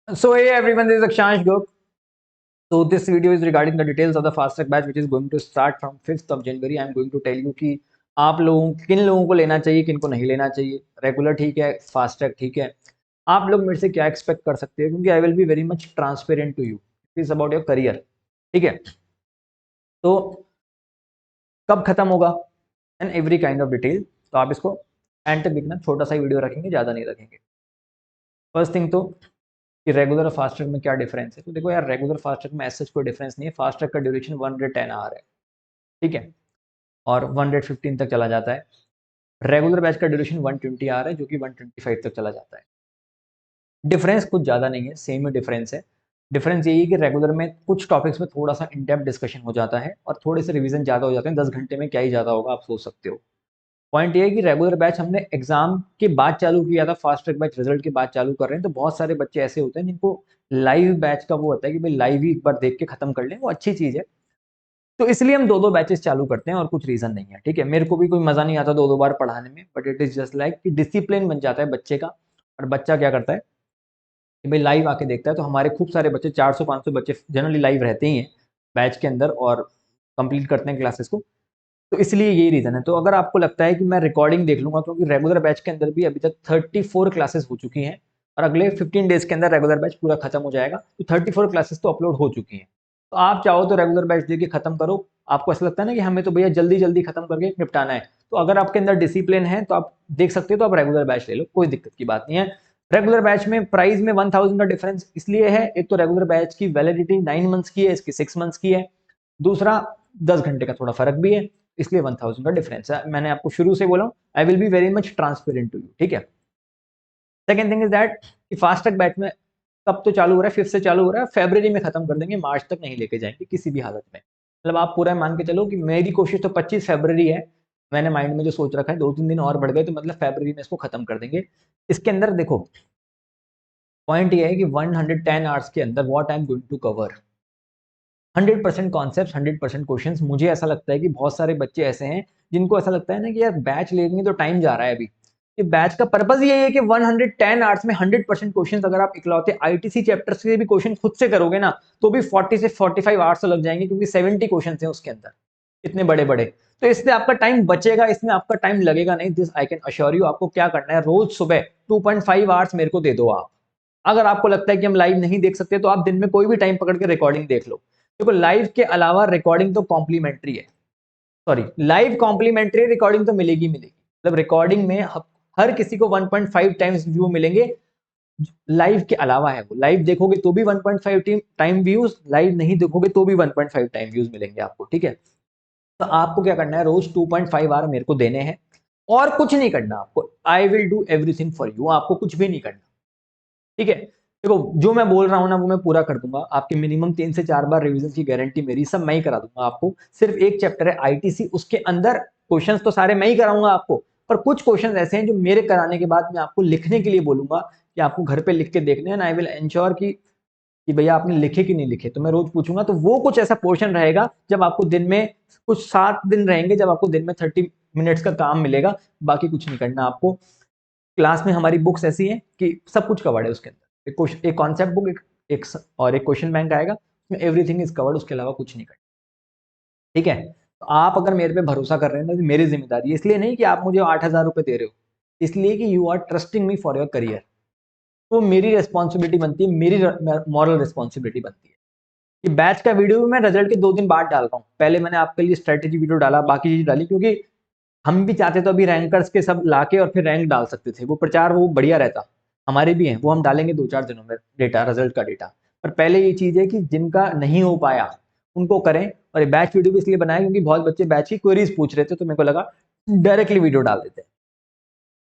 So hey everyone, this is Akshansh Gok. So this video is regarding the details of the fast track batch which is going to start from 5th of January. I am going to tell you कि आप लोगों किन लोगों को लेना चाहिए, किन को नहीं लेना चाहिए. रेगुलर ठीक है, फास्ट ट्रैक ठीक है. आप लोग मेरे से क्या एक्सपेक्ट कर सकते हो, क्योंकि I will be very much transparent to you. It is about your career. ठीक है. तो कब खत्म होगा and every kind of detail. तो आप इसको एंड तक देखना. छोटा सा ही वीडियो रखेंगे, ज़्यादा नहीं रखेंगे. फर्स्ट थिंग तो कि रेगुलर और फास्ट ट्रैक में क्या डिफरेंस है. तो देखो यार, रेगुलर फास्ट ट्रैक में ऐसा कोई डिफरेंस नहीं है. फास्ट ट्रैक का ड्यूरेशन 110 आवर है. ठीक है. और 115 तक चला जाता है. रेगुलर बैच का ड्यूरेशन 120 आवर है, जो कि 125 तक चला जाता है. डिफरेंस कुछ ज़्यादा नहीं है, सेम ही डिफरेंस है. डिफरेंस यही है कि रेगुलर में कुछ टॉपिक्स में थोड़ा सा इन डेप्थ डिस्कशन हो जाता है और थोड़े से रिवीजन ज़्यादा हो जाते हैं. 10 घंटे में क्या ही ज़्यादा होगा, आप सोच सकते हो. पॉइंट ये है कि रेगुलर बैच हमने एग्जाम के बाद चालू किया था, फास्ट ट्रैक बैच रिजल्ट के बाद चालू कर रहे हैं. तो बहुत सारे बच्चे ऐसे होते हैं जिनको लाइव बैच का वो होता है कि भाई लाइव ही एक बार देख के खत्म कर लें, वो अच्छी चीज़ है. तो इसलिए हम दो दो बैचेस चालू करते हैं और कुछ रीज़न नहीं है. ठीक है. मेरे को भी कोई मज़ा नहीं आता दो दो बार पढ़ाने में, but it is just like कि डिसिप्लिन बन जाता है बच्चे का. और बच्चा क्या करता है कि भाई लाइव आके देखता है. तो हमारे खूब सारे बच्चे, 400-500 बच्चे जनरली लाइव रहते ही हैं बैच के अंदर और कंप्लीट करते हैं क्लासेस को. तो इसलिए यही रीज़न है. तो अगर आपको लगता है कि मैं रिकॉर्डिंग देख लूँगा, क्योंकि रेगुलर बैच के अंदर भी अभी तक 34 क्लासेस हो चुकी हैं और अगले 15 डेज़ के अंदर रेगुलर बैच पूरा खत्म हो जाएगा. तो 34 क्लासेस तो अपलोड हो चुकी हैं. तो आप चाहो तो रेगुलर बैच दे के खत्म करो. आपको ऐसा लगता है ना कि हमें तो भैया जल्दी जल्दी खत्म करके निपटाना है, तो अगर आपके अंदर डिसिप्लिन है तो आप देख सकते हो, तो आप रेगुलर बैच ले लो, कोई दिक्कत की बात नहीं है. रेगुलर बैच में प्राइस में 1000 का डिफरेंस इसलिए है, एक तो रेगुलर बैच की वैलिडिटी 9 मंथ्स की है, इसकी 6 मंथ्स की है. दूसरा 10 घंटे का थोड़ा फर्क भी है, इसलिए 1000 का डिफरेंस है. मैंने आपको शुरू से बोला, I will be very much transparent to you. ठीक है. सेकेंड थिंग इज दैट कि फास्ट ट्रैक बैच में कब तो चालू हो रहा है, 5th से चालू हो रहा है, फरवरी में खत्म कर देंगे, मार्च तक नहीं लेके जाएंगे किसी भी हालत में. मतलब आप पूरा मान के चलो कि मेरी कोशिश तो 25 फरवरी है. मैंने माइंड में जो सोच रखा है, 2-3 दिन और बढ़ गए तो मतलब फरवरी में इसको खत्म कर देंगे. इसके अंदर देखो, पॉइंट ये है कि 110 आवर्स के अंदर what I am going to cover 100% concept, 100% questions. मुझे ऐसा लगता है कि बहुत सारे बच्चे ऐसे हैं जिनको ऐसा लगता है ना कि यार बैच लेंगे तो टाइम जा रहा है. अभी ये बैच का पर्पज ये है कि 110 आवर्स में 100% क्वेश्चंस, अगर आप इकलौते आईटीसी चैप्टर से भी क्वेश्चन खुद से करोगे ना, तो भी 40 से 45 आवर्स तो लग जाएंगे, क्योंकि 70 क्वेश्चन हैं उसके अंदर, इतने बड़े बड़े. तो इससे आपका टाइम बचेगा, इसमें आपका टाइम लगेगा नहीं. This I can assure you. आपको क्या करना है, रोज सुबह 2.5 आवर्स मेरे को दे दो आप. अगर आपको लगता है कि हम लाइव नहीं देख सकते, तो आप दिन में कोई भी टाइम पकड़ के रिकॉर्डिंग देख लो. देखो, लाइव के अलावा रिकॉर्डिंग तो कॉम्प्लीमेंट्री है. सॉरी, लाइव कॉम्प्लीमेंट्री, रिकॉर्डिंग तो मिलेगी मिलेगी. मतलब रिकॉर्डिंग में हर किसी को 1.5 टाइम्स व्यू मिलेंगे. लाइव के अलावा है वो, लाइव देखोगे तो भी 1.5 टाइम व्यूज, लाइव नहीं देखोगे तो भी 1.5 टाइम व्यूज मिलेंगे आपको. ठीक है. तो आपको क्या करना है, रोज 2.5 आवर मेरे को देने हैं और कुछ नहीं करना आपको. I will do everything for you. आपको कुछ भी नहीं करना. ठीक है. देखो, जो मैं बोल रहा हूँ ना वो मैं पूरा कर दूंगा. आपके मिनिमम 3 से 4 बार रिवीजन की गारंटी मेरी, सब मैं ही करा दूंगा आपको. सिर्फ एक चैप्टर है आईटीसी, उसके अंदर क्वेश्चंस तो सारे मैं ही कराऊंगा आपको, पर कुछ क्वेश्चंस ऐसे हैं जो मेरे कराने के बाद मैं आपको लिखने के लिए बोलूंगा कि आपको घर पे लिख के देखने हैं. आई विल एंश्योर कि भैया आपने लिखे कि नहीं लिखे, तो मैं रोज पूछूंगा. तो वो कुछ ऐसा पोर्शन रहेगा जब आपको दिन में, कुछ 7 दिन रहेंगे जब आपको दिन में 30 मिनट्स का काम मिलेगा. बाकी कुछ नहीं करना आपको. क्लास में हमारी बुक्स ऐसी हैं कि सब कुछ कवर्ड है उसके अंदर. एक कॉन्सेप्ट बुक, और एक क्वेश्चन बैंक आएगा, उसमें एवरीथिंग इज कवर्ड, उसके अलावा कुछ नहीं करना. ठीक है. तो आप अगर मेरे पे भरोसा कर रहे हैं तो मेरी जिम्मेदारी है. इसलिए नहीं कि आप मुझे 8,000 रुपये दे रहे हो, इसलिए कि you are trusting me for your career. तो मेरी रिस्पॉन्सिबिलिटी बनती है, मेरी मॉरल रिस्पॉन्सिबिलिटी बनती है कि बैच का वीडियो भी मैं रिजल्ट के 2 दिन बाद डाल रहा हूँ. पहले मैंने आपके लिए स्ट्रेटेजी वीडियो डाला, बाकी चीज डाली, क्योंकि हम भी चाहते तो अभी रैंकर्स के सब लाके और फिर रैंक डाल सकते थे. वो प्रचार वो बढ़िया रहता. हमारे भी हैं, वो हम डालेंगे 2-4 दिनों में डेटा, रिजल्ट का डेटा. पर पहले ये चीज़ है कि जिनका नहीं हो पाया उनको करें. और ये बैच वीडियो भी इसलिए बनाया क्योंकि बहुत बच्चे बैच की क्वेरीज पूछ रहे थे, तो मेरे को लगा डायरेक्टली वीडियो डाल देते हैं.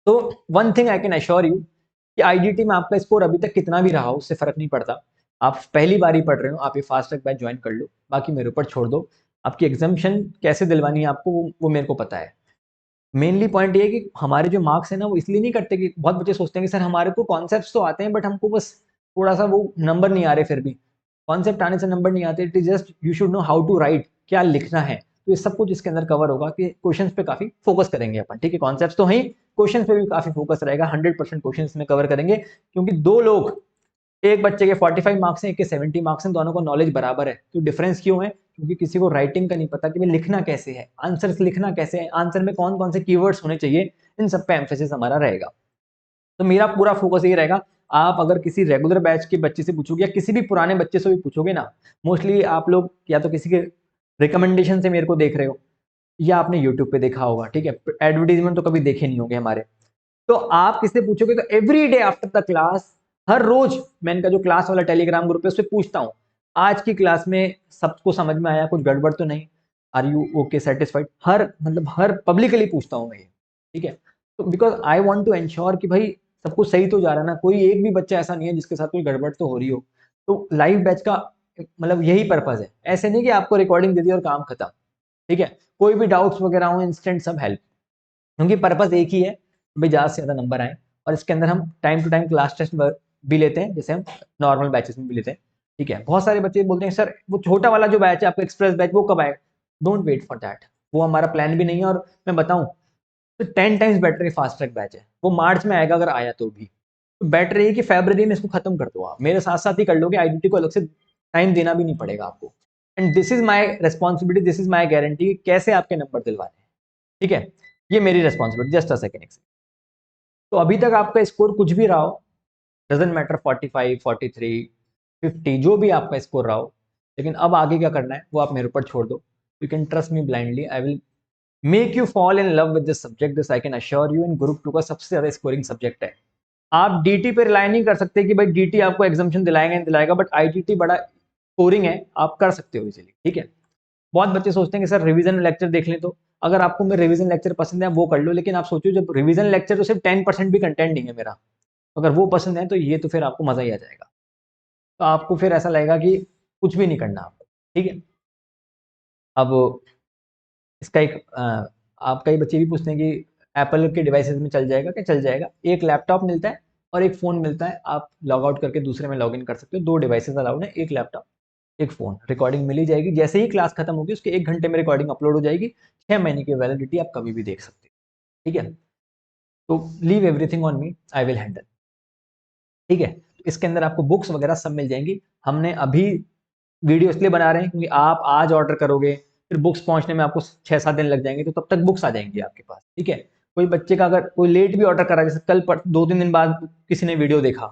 तो one thing I can assure you कि आईडीटी में आपका स्कोर अभी तक कितना भी रहा हो, उससे फर्क नहीं पड़ता. आप पहली बार ही पढ़ रहे हो, आप ये फास्ट ट्रैक बैच ज्वाइन कर लो, बाकी मेरे ऊपर छोड़ दो. आपकी एग्जामिशन कैसे दिलवानी है आपको, वो मेरे को पता है. मेनली पॉइंट ये है कि हमारे जो मार्क्स है ना, वो इसलिए नहीं कटते कि बहुत बच्चे सोचते हैं कि सर हमारे को कॉन्सेप्ट्स तो आते हैं, बट हमको बस थोड़ा सा वो नंबर नहीं आ रहे. फिर भी कॉन्सेप्ट आने से नंबर नहीं आते. It is just you should know how to write, क्या लिखना है. तो ये सब कुछ इसके अंदर कवर होगा कि क्वेश्चंस पे काफी फोकस करेंगे अपन. ठीक है. कॉन्सेप्ट्स तो है, क्वेश्चन पे भी काफी फोकस रहेगा. 100% क्वेश्चन में कवर करेंगे, क्योंकि 2 लोग एक बच्चे के 45 मार्क्स हैं, एक के 70 मार्क्स हैं, दोनों को नॉलेज बराबर है। तो डिफरेंस क्यों है? क्योंकि किसी को राइटिंग का नहीं पता कि भाई लिखना कैसे है, आंसर्स लिखना कैसे है, आंसर में कौन कौन से कीवर्ड्स होने चाहिए, इन सब पे एम्फेसिस हमारा रहेगा। तो मेरा पूरा फोकस ये रहेगा, आप अगर किसी रेगुलर बैच के बच्चे से पूछोगे या किसी भी पुराने बच्चे से भी पूछोगे ना, मोस्टली आप लोग या तो किसी के रिकमेंडेशन से मेरे को देख रहे हो या आपने यूट्यूब पे देखा होगा, ठीक है, एडवर्टीजमेंट तो कभी देखे नहीं होंगे हमारे। तो आप किससे पूछोगे तो every day after the class, हर रोज मैं इनका जो क्लास वाला टेलीग्राम ग्रुप है उस पर पूछता हूँ, आज की क्लास में सबको समझ में आया, कुछ गड़बड़ तो नहीं, आर यू ओके सेटिस्फाइड, हर मतलब हर पब्लिकली पूछता हूँ मैं ये, ठीक है। तो because I want to ensure कि भाई सब कुछ सही तो जा रहा है ना, कोई एक भी बच्चा ऐसा नहीं है जिसके साथ कोई गड़बड़ तो हो रही हो। तो लाइव बैच का मतलब यही पर्पज है, ऐसे नहीं कि आपको रिकॉर्डिंग दे दी और काम खत्म, ठीक है। कोई भी डाउट्स वगैरह हो, इंस्टेंट सब हेल्प, क्योंकि पर्पज एक ही है, भाई ज़्यादा से ज़्यादा नंबर आए। और इसके अंदर हम time to time class test भी लेते हैं, जैसे हम नॉर्मल बैचेस में भी लेते हैं, ठीक है। बहुत सारे बच्चे बोलते हैं सर वो छोटा वाला जो बैच है आपका एक्सप्रेस बैच वो कब आएगा? डोंट वेट फॉर दैट, वो हमारा प्लान भी नहीं है। और मैं बताऊं तो 10 times better fast track batch है, वो मार्च में आएगा अगर आया तो भी। तो बेटर है कि फरवरी में इसको खत्म कर दो, आप मेरे साथ साथ ही कर लोगे, आईडीटी को अलग से टाइम देना भी नहीं पड़ेगा आपको। And this is my responsibility, this is my guarantee, कैसे आपके नंबर दिलवाने हैं, ठीक है। ये मेरी रिस्पॉन्सिबिलिटी, जस्ट अ सेकेंड। तो अभी तक आपका स्कोर कुछ भी रहा हो, डजेंट मैटर, 45, 43, 50, जो भी आपका स्कोर रहा हो, लेकिन अब आगे क्या करना है वो आप मेरे ऊपर छोड़ दो। You can trust me blindly, I will make you fall in love with this subject, this I can assure you. In group 2 का सबसे ज्यादा स्कोरिंग सब्जेक्ट है। आप डीटी पे रिलाई नहीं कर सकते कि भाई डीटी आपको एग्जामिशन दिलाएगा नहीं दिलाएगा, बट आईटीटी बड़ा स्कोरिंग है, आप कर सकते हो इजीली, ठीक है। बहुत बच्चे सोचते हैं कि सर रिवीजन लेक्चर देख लें, तो अगर आपको मेरे रिवीजन लेक्चर पसंद है वो कर लो, लेकिन आप सोचो जब रिवीजन लेक्चर तो सिर्फ 10% भी कंटेंट नहीं है मेरा, अगर वो पसंद है तो ये तो फिर आपको मजा ही आ जाएगा। तो आपको फिर ऐसा लगेगा कि कुछ भी नहीं करना आपको, ठीक है। अब इसका एक आप कई बच्चे भी पूछते हैं कि एप्पल के डिवाइसेस में चल जाएगा क्या? चल जाएगा। एक लैपटॉप मिलता है और एक फ़ोन मिलता है, आप लॉग आउट करके दूसरे में लॉग इन कर सकते हो। 2 डिवाइसेस अलाउड है, एक लैपटॉप एक फ़ोन। रिकॉर्डिंग मिल ही जाएगी, जैसे ही क्लास खत्म होगी उसके 1 घंटे में रिकॉर्डिंग अपलोड हो जाएगी। 6 महीने की वैलिडिटी, आप कभी भी देख सकते हो, ठीक है। तो leave everything on me, I will handle, ठीक है। तो इसके अंदर आपको बुक्स वगैरह सब मिल जाएंगी। हमने अभी वीडियो इसलिए बना रहे हैं क्योंकि आप आज ऑर्डर करोगे, फिर बुक्स पहुंचने में आपको 6-7 दिन लग जाएंगे, तो तब तक बुक्स आ जाएंगी आपके पास, ठीक है। कोई बच्चे का अगर कोई लेट भी ऑर्डर करा, जैसे कल 2-3 दिन बाद किसी ने वीडियो देखा,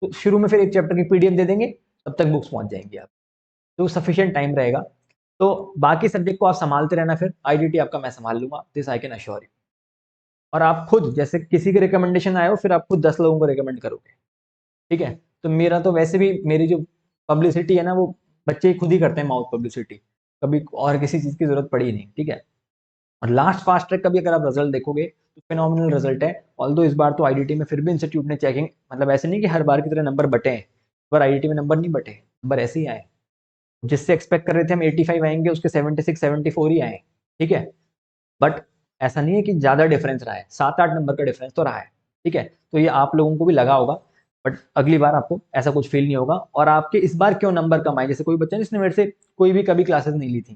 तो शुरू में फिर एक चैप्टर की पीडीएफ दे देंगे, तब तक बुक्स पहुंच जाएंगी आप, तो सफिशिएंट टाइम रहेगा। तो बाकी सब्जेक्ट को आप संभालते रहना, फिर आईडीटी आपका मैं संभाल लूंगा, this I can assure you. और आप खुद जैसे किसी के रिकमेंडेशन आए हो, फिर आप खुद 10 लोगों को रिकमेंड करोगे, ठीक है। तो मेरा तो वैसे भी मेरी जो पब्लिसिटी है ना, वो बच्चे खुद ही करते हैं, माउथ पब्लिसिटी, कभी और किसी चीज़ की ज़रूरत पड़ी नहीं, ठीक है। और लास्ट फास्ट ट्रैक का भी अगर आप रिजल्ट देखोगे तो फिनोमिनल रिजल्ट है। ऑल्दो इस बार तो आईडीटी में फिर भी इंस्टीट्यूट ने चेकिंग, मतलब ऐसे नहीं कि हर बार की तरह नंबर बटे हैं, पर आईडीटी में नंबर नहीं बटे, नंबर ऐसे ही आए। जिससे एक्सपेक्ट कर रहे थे हम 85 आएंगे, उसके 76 74 ही आए, ठीक है। बट ऐसा नहीं है कि ज़्यादा डिफरेंस रहा है, 7-8 नंबर का डिफरेंस तो रहा है, ठीक है। तो ये आप लोगों को भी लगा होगा, बट अगली बार आपको ऐसा कुछ फील नहीं होगा। और आपके इस बार क्यों नंबर कम आए, जैसे कोई बच्चा जिसने मेरे से कोई भी कभी क्लासेस नहीं ली थी,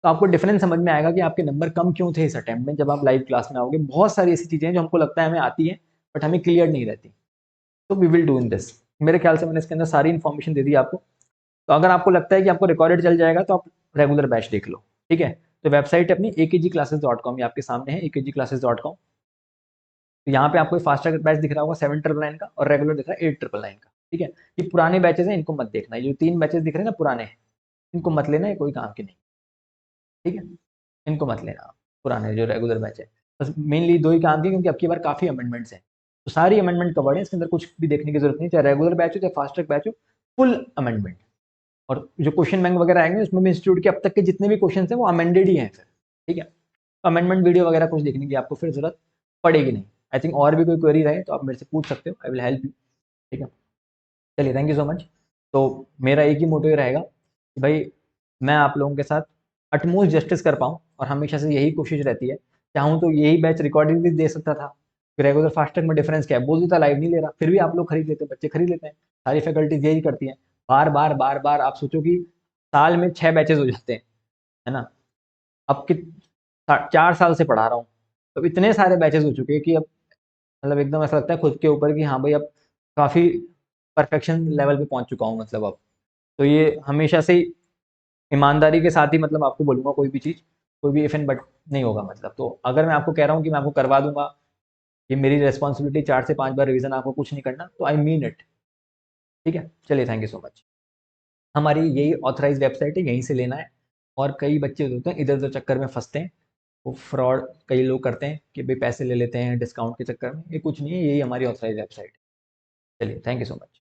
तो आपको डिफरेंस समझ में आएगा कि आपके नंबर कम क्यों थे इस अटेम्प्ट में, जब आप लाइव क्लास में आओगे। बहुत सारी ऐसी चीज़ें हैं जो हमको लगता है हमें आती हैं, बट हमें क्लियर नहीं रहती। तो we will do in this. मेरे ख्याल से मैंने इसके अंदर सारी इन्फॉर्मेशन दे दी आपको। तो अगर आपको लगता है कि आपको रिकॉर्डेड चल जाएगा तो आप रेगुलर बैच देख लो, ठीक है। तो वेबसाइट अपनी akgclasses.com, ये आपके सामने है akgclasses.com। तो यहाँ पे आपको फास्ट ट्रैक बैच दिख रहा होगा 799 का, और रेगुलर दिख रहा है 899 का, ठीक है। ये पुराने बैचेस हैं, इनको मत देखना, ये जो 3 बैचेस दिख रहे हैं ना पुराने हैं, इनको मत लेना, ये कोई काम के नहीं, ठीक है। इनको मत लेना, पुराने जो रेगुलर बैच है। बस मेनली 2 ही काम के, क्योंकि अब की बार काफ़ी अमेंडमेंट्स हैं, तो सारी अमेंडमेंट कवर्ड है, इसके अंदर कुछ भी देखने की जरूरत नहीं, चाहे रेगुलर बैच हो चाहे फास्ट ट्रैक बैच हो, फुल अमेंडमेंट। और जो क्वेश्चन बैंक वगैरह आएंगे उसमें भी इंस्टीट्यूट के अब तक के जितने भी क्वेश्चन हैं वो अमेंडेड ही हैं फिर, ठीक है। अमेंडमेंट वीडियो वगैरह कुछ देखने की आपको फिर जरूरत पड़ेगी नहीं। आई थिंक और भी कोई क्वेरी रहे तो आप मेरे से पूछ सकते हो, आई विल हेल्प यू, ठीक है। चलिए, थैंक यू सो मच। तो मेरा एक ही मोटिव रहेगा कि भाई मैं आप लोगों के साथ अटमोस्ट जस्टिस कर पाऊँ, और हमेशा से यही कोशिश रहती है। चाहूँ तो यही बैच रिकॉर्डिंग भी दे सकता था, रेगुलर फास्टैग में डिफरेंस क्या है, बोल देता लाइव नहीं ले रहा, फिर भी आप लोग खरीद लेते हैं, बच्चे खरीद लेते हैं। सारी फैकल्टीज यही करती हैं, बार बार बार बार। आप सोचो कि साल में 6 बैचेज हो जाते हैं, है ना। अब कि 4 साल से पढ़ा रहा हूँ, तो इतने सारे बैचेज हो चुके हैं कि अब मतलब एकदम ऐसा लगता है खुद के ऊपर कि हाँ भाई अब काफ़ी परफेक्शन लेवल पे पहुंच चुका हूँ मतलब अब। तो ये हमेशा से ईमानदारी के साथ ही मतलब आपको बोलूँगा कोई भी चीज़, कोई भी इफ एंड बट नहीं होगा मतलब। तो अगर मैं आपको कह रहा हूँ कि मैं आपको करवा दूँगा, ये मेरी रिस्पॉन्सिबिलिटी 4 से 5 बार रिवीजन आपको कुछ नहीं करना, तो आई मीन इट। ठीक है? चलिए थैंक यू सो मच। हमारी यही ऑथराइज़्ड वेबसाइट है, यहीं से लेना है। और कई बच्चे होते हैं इधर-उधर चक्कर में फँसते हैं, वो फ्रॉड कई लोग करते हैं कि भई पैसे ले लेते हैं डिस्काउंट के चक्कर में, ये कुछ नहीं है, यही हमारी ऑथराइज़्ड वेबसाइट है। चलिए थैंक यू सो मच।